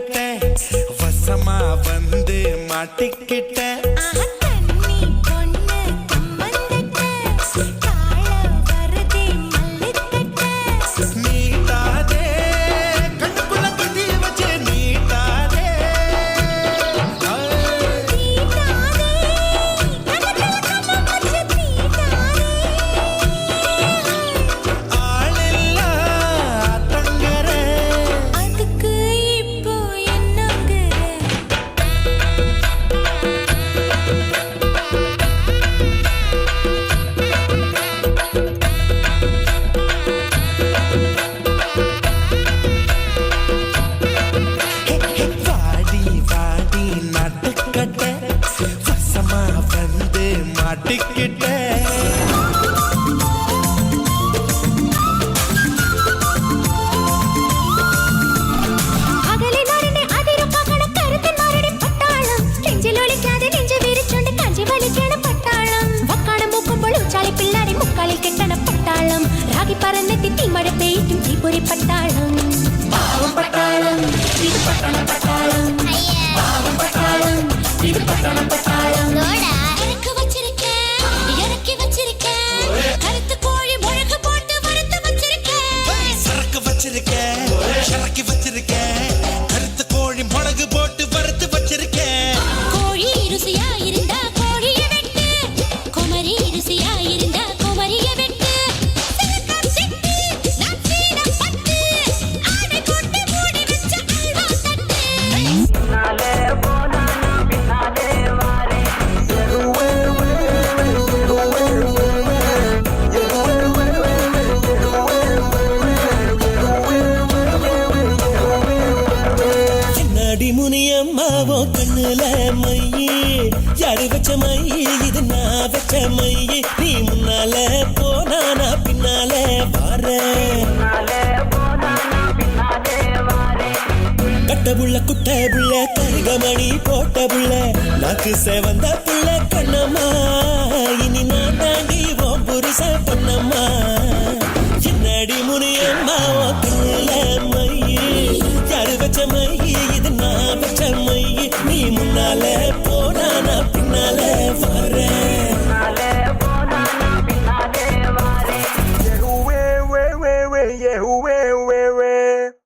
கட்ட வசமா வந்து மாட்டிக்கிட்ட பட்டாளம் பாவம் பட்டாளம் இது பட்டண பட்டாளம் பாவம் பட்டாளம் இது பட்டண பட்டாளம் இறக்கி வச்சிருக்கேன் இறக்கி வச்சிருக்கேன் கருத்து கோழி முழக்கு போட்டு வறுத்து வச்சிருக்கேன் சரக்கு வச்சிருக்கேன் இறக்கி வச்சிருக்கேன் கருத்து கோழி முழகு போட்டு வறுத்து வச்சிருக்கேன் கோழி ருசியா இருந்தா கோழியை வெட்டு குமரி ருசியா இருந்தா குமரியை வெட்டு முனியம்மாவோ கண்ணுல மையி யாரு வச்ச மையி இது நான் வச்ச மையி நீ முன்னால போனானா பின்னால வார கட்ட புள்ள குட்ட புள்ள கருகமணி போட்ட புள்ள நாக்கு சேவந்த புள்ள கண்ணம்மா இனி நான் தாண்டி ஓம் புருஷ பொன்னம்மா என்னடி முனியம்மாவோ கண்ணுல மையி யாரு வச்ச மையி இது நான் வச்ச மையி நீ முன்னால போனானா பின்னால வார